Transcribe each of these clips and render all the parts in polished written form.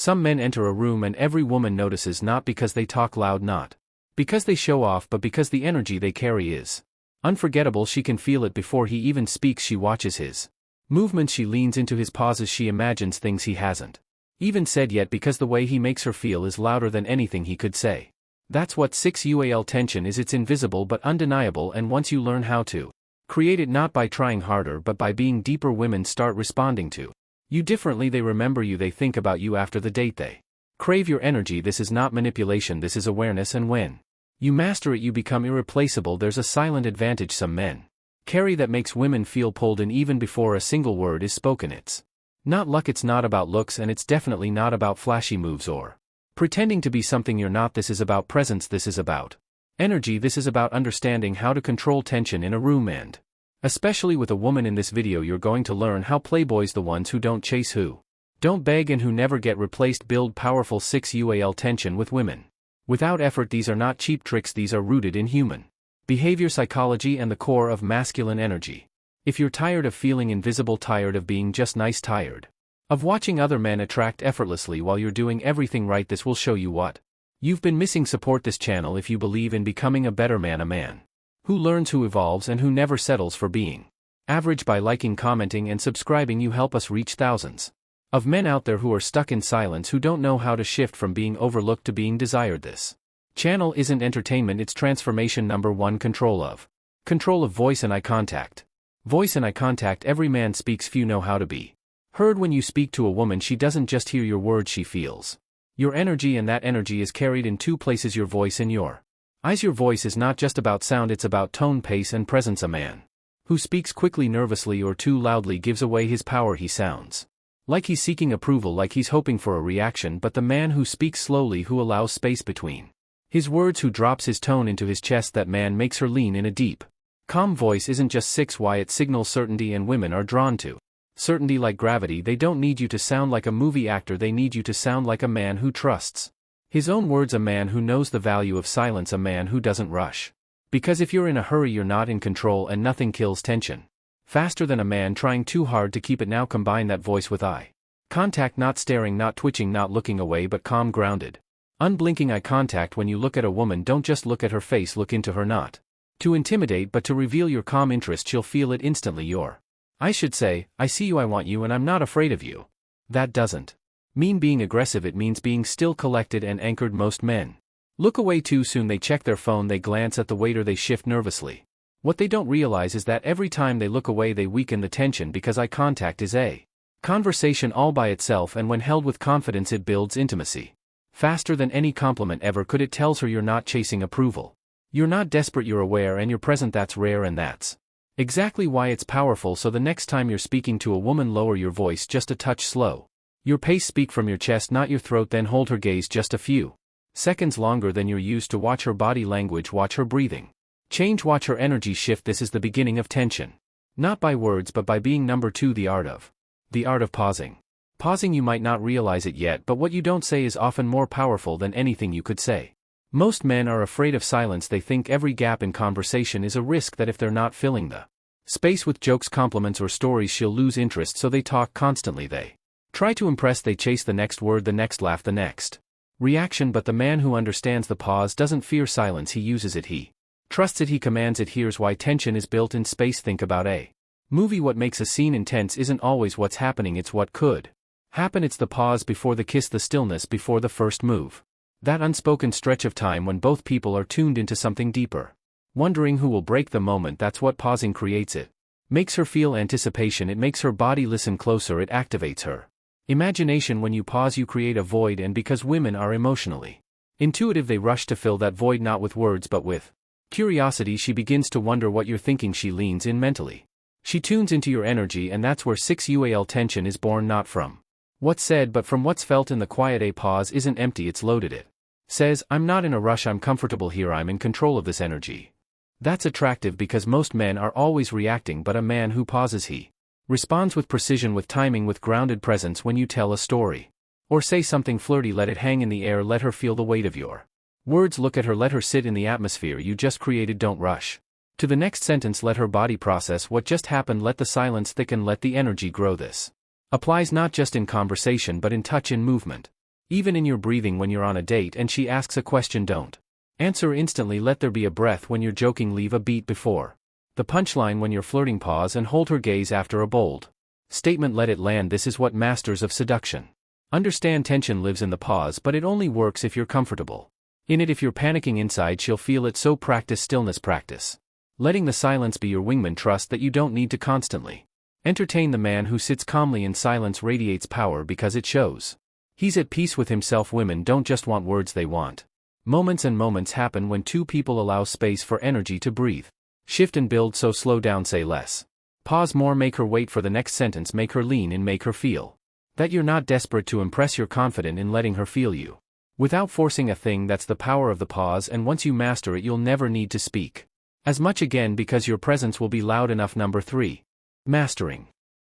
Some men enter a room and every woman notices, not because they talk loud, not because they show off, but because the energy they carry is unforgettable. She can feel it before he even speaks. She watches his movements, she leans into his pauses, she imagines things he hasn't even said yet, because the way he makes her feel is louder than anything he could say. That's what Sxual tension is. It's invisible but undeniable, and once you learn how to create it, not by trying harder but by being deeper, women start responding to you differently. They remember you, they think about you after the date, they crave your energy. This is not manipulation, this is awareness, and when you master it, you become irreplaceable. There's a silent advantage some men carry that makes women feel pulled in even before a single word is spoken. It's not luck, it's not about looks, and it's definitely not about flashy moves or pretending to be something you're not. This is about presence, this is about energy, this is about understanding how to control tension in a room, and especially with a woman. In this video you're going to learn how Playboys, the ones who don't chase, who don't beg, and who never get replaced, build powerful Sxual tension with women without effort. These are not cheap tricks, these are rooted in human behavior psychology and the core of masculine energy. If you're tired of feeling invisible, tired of being just nice, tired of watching other men attract effortlessly while you're doing everything right, this will show you what you've been missing. Support this channel if you believe in becoming a better man, a man who learns, who evolves, and who never settles for being average. By liking, commenting, and subscribing, you help us reach thousands of men out there who are stuck in silence, who don't know how to shift from being overlooked to being desired. This channel isn't entertainment, it's transformation. Number 1, control of voice and eye contact. Voice and eye contact. Every man speaks, few know how to be heard. When you speak to a woman, she doesn't just hear your words, she feels your energy, and that energy is carried in 2 places: your voice and your eyes. Your voice is not just about sound, it's about tone, pace, and presence. A man who speaks quickly, nervously, or too loudly gives away his power. He sounds like he's seeking approval, like he's hoping for a reaction. But the man who speaks slowly, who allows space between his words, who drops his tone into his chest, that man makes her lean in. A deep, calm voice isn't just Sxual, it signals certainty, and women are drawn to certainty like gravity. They don't need you to sound like a movie actor, they need you to sound like a man who trusts his own words, a man who knows the value of silence, a man who doesn't rush. Because if you're in a hurry, you're not in control, and nothing kills tension faster than a man trying too hard to keep it. Now combine that voice with eye contact, not staring, not twitching, not looking away, but calm, grounded, unblinking eye contact. When you look at a woman, don't just look at her face, look into her, not to intimidate but to reveal your calm interest. She'll feel it instantly. Your eyes should say, I see you, I want you, and I'm not afraid of you. That doesn't mean being aggressive, it means being still, collected, and anchored. Most men look away too soon, they check their phone, they glance at the waiter, they shift nervously. What they don't realize is that every time they look away they weaken the tension, because eye contact is a conversation all by itself, and when held with confidence it builds intimacy faster than any compliment ever could. It tells her you're not chasing approval. You're not desperate, you're aware, and you're present. That's rare, and that's exactly why it's powerful. So the next time you're speaking to a woman, lower your voice just a touch, slow your pace, speak from your chest, not your throat, then hold her gaze just a few seconds longer than you're used to. Watch her body language, watch her breathing change, watch her energy shift. This is the beginning of tension. Not by words but by being. Number 2, the art of pausing. Pausing, you might not realize it yet, but what you don't say is often more powerful than anything you could say. Most men are afraid of silence. They think every gap in conversation is a risk, that if they're not filling the space with jokes, compliments, or stories, she'll lose interest, so they talk constantly. They try to impress, they chase the next word, the next laugh, the next reaction. But the man who understands the pause doesn't fear silence, he uses it, he trusts it, he commands it. Here's why tension is built in space. Think about a movie. What makes a scene intense isn't always what's happening, it's what could happen. It's the pause before the kiss, the stillness before the first move. That unspoken stretch of time when both people are tuned into something deeper, wondering who will break the moment. That's what pausing creates. It makes her feel anticipation, it makes her body listen closer, it activates her imagination. When you pause, you create a void, and because women are emotionally intuitive, they rush to fill that void, not with words but with curiosity. She begins to wonder what you're thinking, she leans in mentally, she tunes into your energy, and that's where Sxual tension is born, not from what's said but from what's felt in the quiet. A pause isn't empty, it's loaded. It says, I'm not in a rush, I'm comfortable here, I'm in control of this energy. That's attractive because most men are always reacting, but a man who pauses, he responds with precision, with timing, with grounded presence. When you tell a story or say something flirty, let it hang in the air, let her feel the weight of your words. Look at her, let her sit in the atmosphere you just created. Don't rush to the next sentence, let her body process what just happened, let the silence thicken, let the energy grow. This applies not just in conversation but in touch, in movement. Even in your breathing when you're on a date and she asks a question, don't answer instantly, let there be a breath when you're joking, leave a beat before the punchline when you're flirting, pause and hold her gaze after a bold statement, let it land. This is what masters of seduction understand. Tension lives in the pause, but it only works if you're comfortable in it. If you're panicking inside, she'll feel it, so practice stillness, practice letting the silence be your wingman. Trust that you don't need to constantly entertain. The man who sits calmly in silence radiates power because it shows he's at peace with himself. Women don't just want words, they want moments, and moments happen when two people allow space for energy to breathe, shift and build. So slow down, say less, pause more, make her wait for the next sentence, make her lean in, make her feel that you're not desperate to impress, you're confident in letting her feel you without forcing a thing. That's the power of the pause, and once you master it, you'll never need to speak as much again because your presence will be loud enough. Number 3.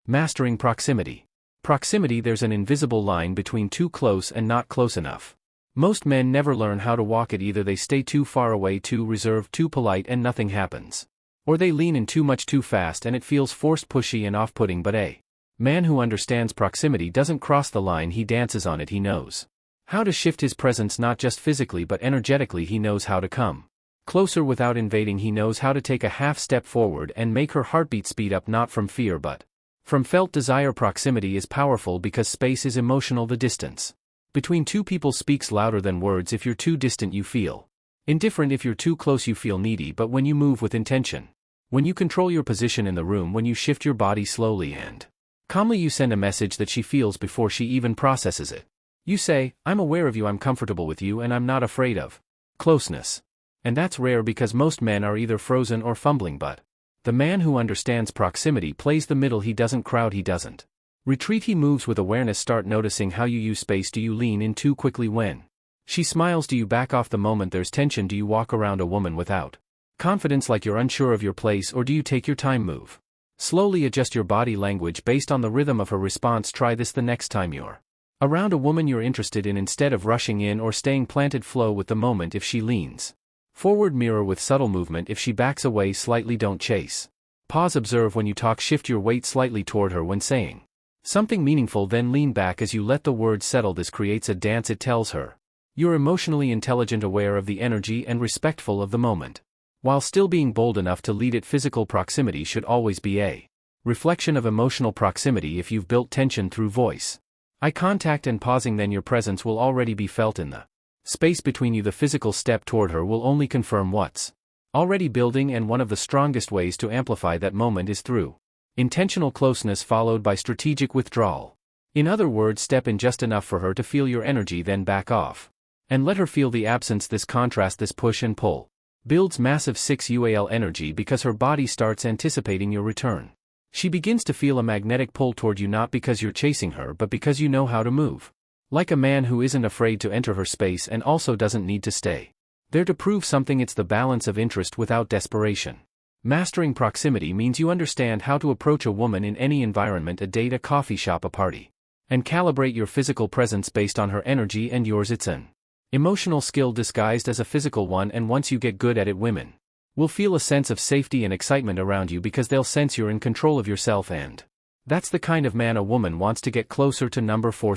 Mastering proximity. Proximity. There's an invisible line between too close and not close enough. Most men never learn how to walk it. Either they stay too far away, too reserved, too polite, and nothing happens, or they lean in too much too fast and it feels forced, pushy, and off-putting. But a man who understands proximity doesn't cross the line, he dances on it. He knows how to shift his presence, not just physically but energetically. He knows how to come closer without invading. He knows how to take a half step forward and make her heartbeat speed up, not from fear but from felt desire. Proximity is powerful because space is emotional. The distance between two people speaks louder than words. If you're too distant, you feel indifferent. If you're too close, you feel needy. But when you move with intention, when you control your position in the room, when you shift your body slowly and calmly, you send a message that she feels before she even processes it. You say, I'm aware of you, I'm comfortable with you, and I'm not afraid of closeness. And that's rare because most men are either frozen or fumbling. But the man who understands proximity plays the middle. He doesn't crowd, he doesn't retreat, he moves with awareness. Start noticing how you use space. Do you lean in too quickly when she smiles? Do you back off the moment there's tension? Do you walk around a woman without confidence, like you're unsure of your place? Or do you take your time, move slowly, adjust your body language based on the rhythm of her response? Try this the next time you're around a woman you're interested in. Instead of rushing in or staying planted, flow with the moment. If she leans forward, mirror with subtle movement. If she backs away slightly, don't chase. Pause, observe when you talk, shift your weight slightly toward her when saying something meaningful, then lean back as you let the words settle. This creates a dance. It tells her you're emotionally intelligent, aware of the energy, and respectful of the moment, while still being bold enough to lead it. Physical proximity should always be a reflection of emotional proximity. If you've built tension through voice, eye contact, and pausing, then your presence will already be felt in the space between you. The physical step toward her will only confirm what's already building, and one of the strongest ways to amplify that moment is through intentional closeness followed by strategic withdrawal. In other words, step in just enough for her to feel your energy, then back off and let her feel the absence. This contrast, this push and pull, builds massive Sxual energy because her body starts anticipating your return. She begins to feel a magnetic pull toward you, not because you're chasing her but because you know how to move like a man who isn't afraid to enter her space and also doesn't need to stay there to prove something. It's the balance of interest without desperation. Mastering proximity means you understand how to approach a woman in any environment, a date, a coffee shop, a party, and calibrate your physical presence based on her energy and yours. It's an emotional skill disguised as a physical one, and once you get good at it, women will feel a sense of safety and excitement around you because they'll sense you're in control of yourself, and that's the kind of man a woman wants to get closer to. Number 4.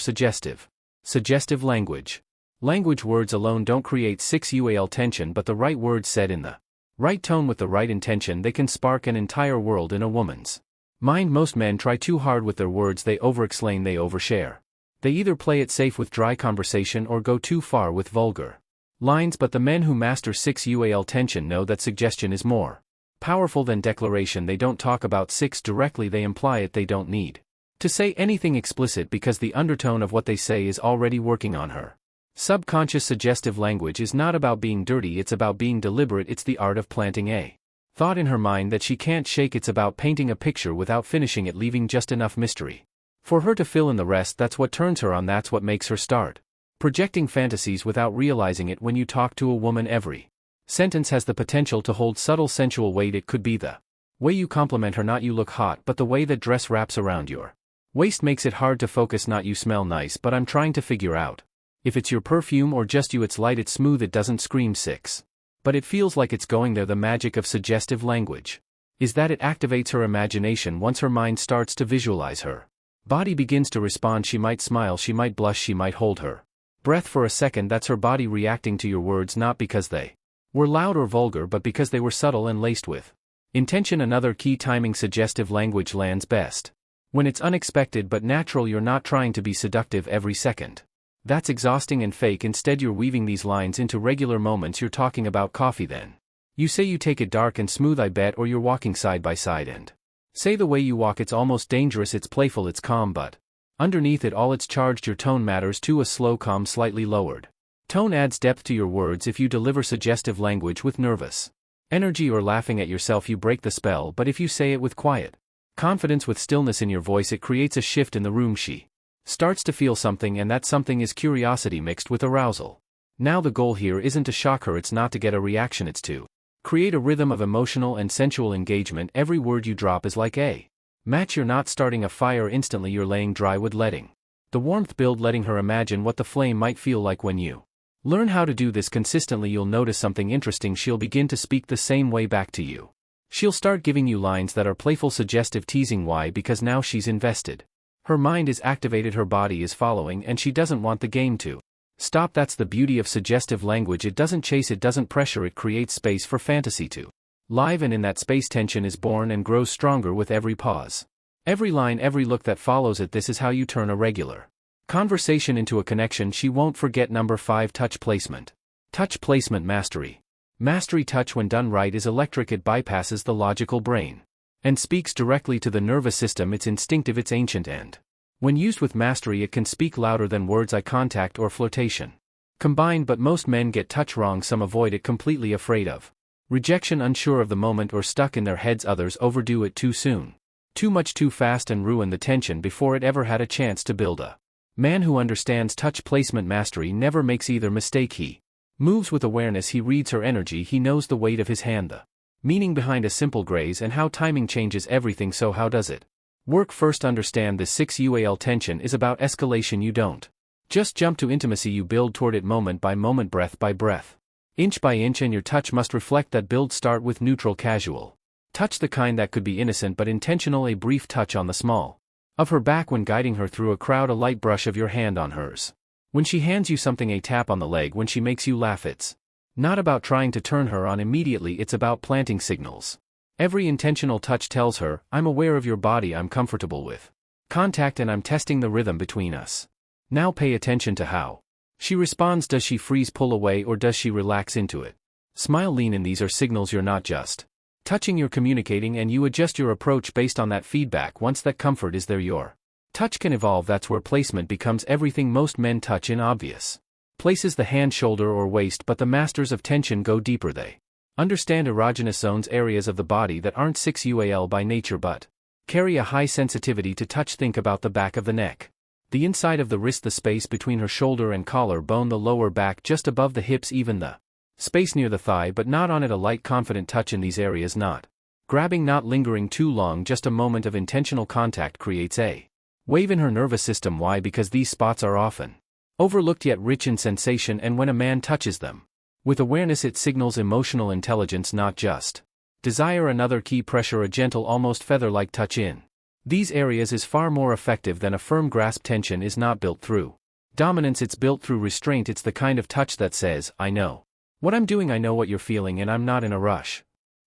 Suggestive language. Words alone don't create Sxual tension, but the right words said in the right tone with the right intention, they can spark an entire world in a woman's mind. Most men try too hard with their words. They overexplain, they overshare. They either play it safe with dry conversation or go too far with vulgar lines. But the men who master Sxual tension know that suggestion is more powerful than declaration. They don't talk about sex directly, they imply it. They don't need to say anything explicit because the undertone of what they say is already working on her subconscious. Suggestive language is not about being dirty, it's about being deliberate. It's the art of planting a thought in her mind that she can't shake. It's about painting a picture without finishing it, leaving just enough mystery for her to fill in the rest. That's what turns her on, that's what makes her start projecting fantasies without realizing it. When you talk to a woman, every sentence has the potential to hold subtle sensual weight. It could be the way you compliment her, not you look hot, but the way that dress wraps around your waist makes it hard to focus, not you smell nice, but I'm trying to figure out if it's your perfume or just you. It's light, it's smooth, it doesn't scream sex, but it feels like it's going there. The magic of suggestive language is that it activates her imagination. Once her mind starts to visualize, her body begins to respond. She might smile, she might blush, she might hold her Breath for a second, that's her body reacting to your words, not because they were loud or vulgar but because they were subtle and laced with intention. Another key: timing. Suggestive language lands best when it's unexpected but natural. You're not trying to be seductive every second. That's exhausting and fake. Instead, you're weaving these lines into regular moments. You're talking about coffee, then you say you take it dark and smooth, I bet, or you're walking side by side and say the way you walk. It's almost dangerous, it's playful, it's calm, but underneath it all it's charged. Your tone matters too. A slow, calm, slightly lowered tone adds depth to your words. If you deliver suggestive language with nervous energy or laughing at yourself, you break the spell, but if you say it with quiet confidence, with stillness in your voice, it creates a shift in the room. She starts to feel something, and that something is curiosity mixed with arousal. Now the goal here isn't to shock her, it's not to get a reaction, it's to create a rhythm of emotional and sensual engagement. Every word you drop is like a match. You're not starting a fire instantly, you're laying dry wood, letting the warmth build, letting her imagine what the flame might feel like. When you learn how to do this consistently, you'll notice something interesting. She'll begin to speak the same way back to you. She'll start giving you lines that are playful, suggestive, teasing. Why? Because now she's invested. Her mind is activated, her body is following, and she doesn't want the game to stop. That's the beauty of suggestive language. It doesn't chase, it doesn't pressure, it creates space for fantasy to live, and in that space tension is born and grows stronger with every pause, every line, every look that follows it. This is how you turn a regular conversation into a connection she won't forget. Number 5. Touch placement. Touch placement mastery. Mastery. Touch, when done right, is electric. It bypasses the logical brain and speaks directly to the nervous system. It's instinctive, it's ancient, and when used with mastery, it can speak louder than words. Eye contact or flirtation combined, but most men get touch wrong. Some avoid it completely, afraid of rejection, unsure of the moment, or stuck in their heads. Others overdo it too soon, too much, too fast, and ruin the tension before it ever had a chance to build. A man who understands touch placement mastery never makes either mistake. He moves with awareness, he reads her energy, he knows the weight of his hand, the meaning behind a simple graze, and how timing changes everything. So how does it work? First, understand this. Sxual tension is about escalation. You don't just jump to intimacy, you build toward it moment by moment, breath by breath, inch by inch, and your touch must reflect that build. Start with neutral, casual touch, the kind that could be innocent but intentional. A brief touch on the small of her back when guiding her through a crowd, a light brush of your hand on hers when she hands you something, a tap on the leg when she makes you laugh. It's not about trying to turn her on immediately, it's about planting signals. Every intentional touch tells her, I'm aware of your body, I'm comfortable with contact, and I'm testing the rhythm between us. Now pay attention to how she responds. Does she freeze, pull away, or does she relax into it? Smile, lean in. These are signals. You're not just touching, you're communicating, and you adjust your approach based on that feedback. Once that comfort is there, your touch can evolve. That's where placement becomes everything. Most men touch in obvious places, the hand, shoulder, or waist, but the masters of tension go deeper. They understand erogenous zones, areas of the body that aren't Sxual by nature but carry a high sensitivity to touch. Think about the back of the neck, the inside of the wrist, the space between her shoulder and collar bone, the lower back just above the hips, even the space near the thigh but not on it. A light, confident touch in these areas, not grabbing, not lingering too long, just a moment of intentional contact creates a wave in her nervous system. Why? Because these spots are often overlooked yet rich in sensation, and when a man touches them with awareness, it signals emotional intelligence, not just desire. Another key: pressure. A gentle, almost feather-like touch in these areas is far more effective than a firm grasp. Tension is not built through dominance, it's built through restraint. It's the kind of touch that says, I know what I'm doing, I know what you're feeling, and I'm not in a rush.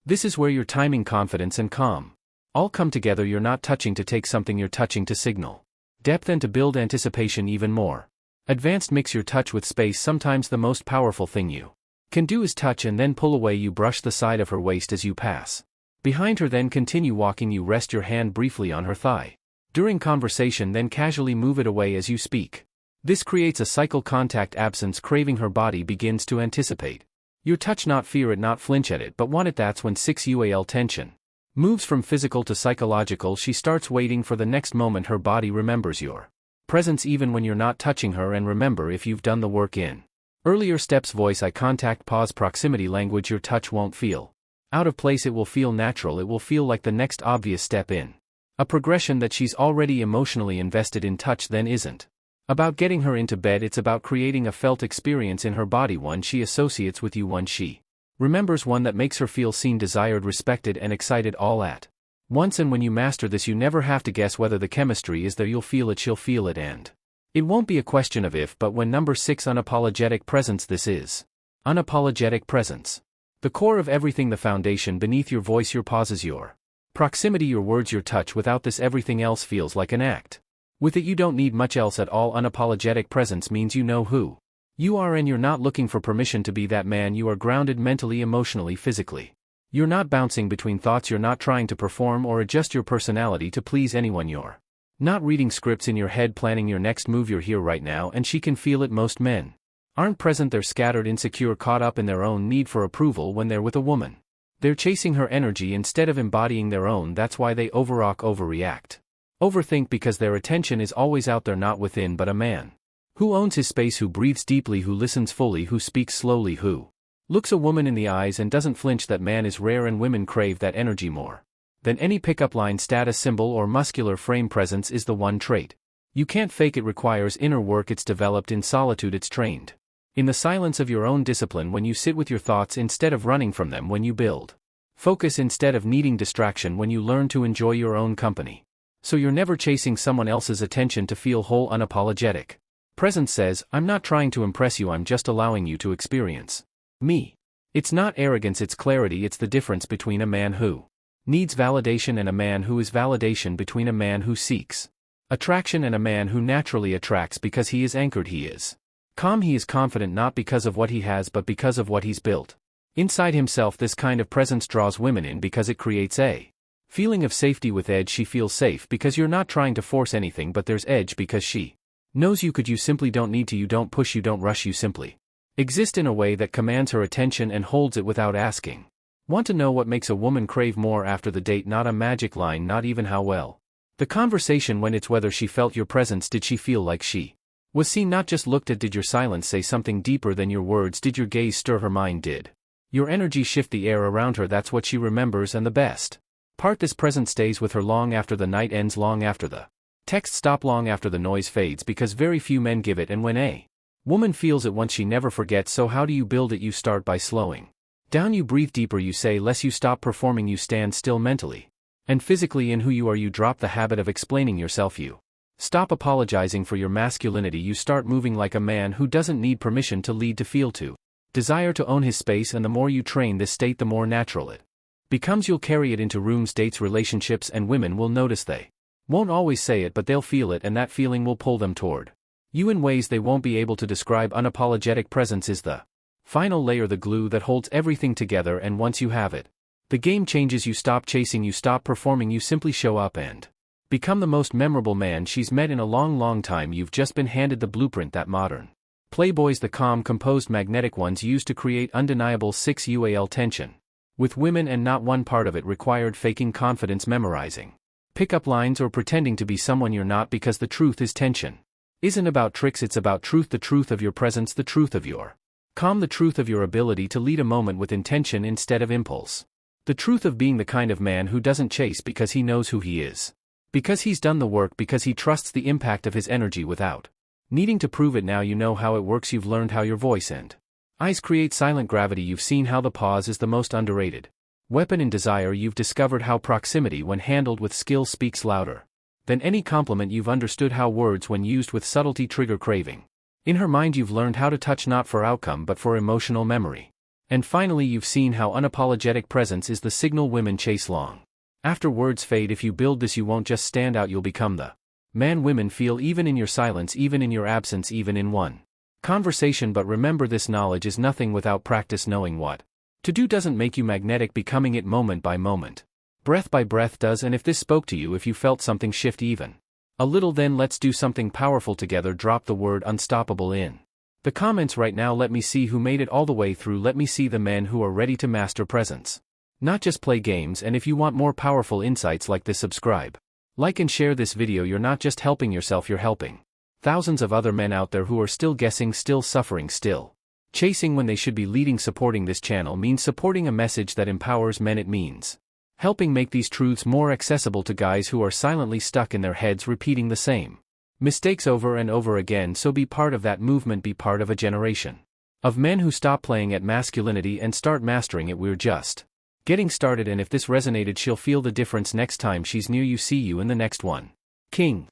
This is where your timing, confidence, and calm all come together. You're not touching to take something, you're touching to signal depth and to build anticipation. Even more advanced, mix your touch with space. Sometimes the most powerful thing you can do is touch and then pull away. You brush the side of her waist as you pass behind her, then continue walking. You rest your hand briefly on her thigh during conversation, then casually move it away as you speak. This creates a cycle: contact, absence, craving. Her body begins to anticipate your touch, not fear it, not flinch at it, but want it. That's when Sxual tension moves from physical to psychological. She starts waiting for the next moment. Her body remembers your presence even when you're not touching her. And remember, if you've done the work in earlier steps, voice, eye contact, pause, proximity, language, your touch won't feel out of place. It will feel natural. It will feel like the next obvious step in a progression that she's already emotionally invested in. Touch then isn't about getting her into bed, it's about creating a felt experience in her body, one she associates with you, one she remembers, one that makes her feel seen, desired, respected, and excited all at once. And when you master this, you never have to guess whether the chemistry is there. You'll feel it, she'll feel it, and It won't be a question of if but when. Number 6. Unapologetic presence. This is unapologetic presence. The core of everything, the foundation beneath your voice, your pauses, your proximity, your words, your touch. Without this, everything else feels like an act. With it, you don't need much else at all. Unapologetic presence means you know who you are and you're not looking for permission to be that man. You are grounded mentally, emotionally, physically. You're not bouncing between thoughts. You're not trying to perform or adjust your personality to please anyone. You're not reading scripts in your head, planning your next move. You're here right now, and she can feel it. Most men aren't present. They're scattered, insecure, caught up in their own need for approval. When they're with a woman, they're chasing her energy instead of embodying their own. That's why they overreact, overthink, because their attention is always out there, not within. But a man who owns his space, who breathes deeply, who listens fully, who speaks slowly, who looks a woman in the eyes and doesn't flinch, that man is rare, and women crave that energy more than any pickup line, status symbol, or muscular frame. Presence is the one trait you can't fake. It requires inner work. It's developed in solitude. It's trained in the silence of your own discipline. When you sit with your thoughts instead of running from them. When you build focus instead of needing distraction. When you learn to enjoy your own company, so you're never chasing someone else's attention to feel whole. Unapologetic presence says, I'm not trying to impress you, I'm just allowing you to experience me. It's not arrogance, it's clarity. It's the difference between a man who needs validation and a man who is validation, between a man who seeks attraction and a man who naturally attracts because he is anchored, he is calm, he is confident, not because of what he has but because of what he's built inside himself. This kind of presence draws women in because it creates a feeling of safety. With edge, she feels safe because you're not trying to force anything, but there's edge because she knows you could. You simply don't need to. You don't push, you don't rush, you simply exist in a way that commands her attention and holds it without asking. Want to know what makes a woman crave more after the date? Not a magic line, not even how well the conversation went. It's whether she felt your presence. Did she feel like she was seen, not just looked at? Did your silence say something deeper than your words? Did your gaze stir her mind? Did your energy shift the air around her? That's what she remembers. And the best part, this presence stays with her long after the night ends, long after the text stop, long after the noise fades, because very few men give it. And when a woman feels it once, she never forgets. So how do you build it? You start by slowing down, you breathe deeper, you say less, you stop performing, you stand still mentally and physically in who you are. You drop the habit of explaining yourself, you stop apologizing for your masculinity, you start moving like a man who doesn't need permission to lead, to feel, to desire, to own his space. And the more you train this state, the more natural it becomes. You'll carry it into rooms, dates, relationships, and women will notice. They won't always say it, but they'll feel it, and that feeling will pull them toward you in ways they won't be able to describe. Unapologetic presence is the final layer, the glue that holds everything together, and once you have it, the game changes. You stop chasing, you stop performing, you simply show up and become the most memorable man she's met in a long time. You've just been handed the blueprint that modern Playboys, the calm, composed, magnetic ones, used to create undeniable Sxual tension with women, and not one part of it required faking confidence, memorizing pickup lines, or pretending to be someone you're not, because the truth is, tension isn't about tricks, it's about truth. The truth of your presence, the truth of your calm, the truth of your ability to lead a moment with intention instead of impulse. The truth of being the kind of man who doesn't chase because he knows who he is, because he's done the work, because he trusts the impact of his energy without needing to prove it. Now you know how it works. You've learned how your voice and eyes create silent gravity. You've seen how the pause is the most underrated weapon in desire. You've discovered how proximity, when handled with skill, speaks louder than any compliment. You've understood how words, when used with subtlety, trigger craving. In her mind, you've learned how to touch not for outcome but for emotional memory. And finally, you've seen how unapologetic presence is the signal women chase long after words fade. If you build this, you won't just stand out, you'll become the man women feel, even in your silence, even in your absence, even in one conversation. But remember, this knowledge is nothing without practice. Knowing what to do doesn't make you magnetic. Becoming it moment by moment, breath by breath does. And if this spoke to you, if you felt something shift even a little, then let's do something powerful together. Drop the word unstoppable in the comments right now. Let me see who made it all the way through. Let me see the men who are ready to master presence, not just play games. And if you want more powerful insights like this, subscribe, like, and share this video. You're not just helping yourself, you're helping thousands of other men out there who are still guessing, still suffering, still chasing when they should be leading. Supporting this channel means supporting a message that empowers men. It means helping make these truths more accessible to guys who are silently stuck in their heads, repeating the same mistakes over and over again. So be part of that movement. Be part of a generation of men who stop playing at masculinity and start mastering it. We're just getting started, and if this resonated, she'll feel the difference next time she's near you. See you in the next one. King.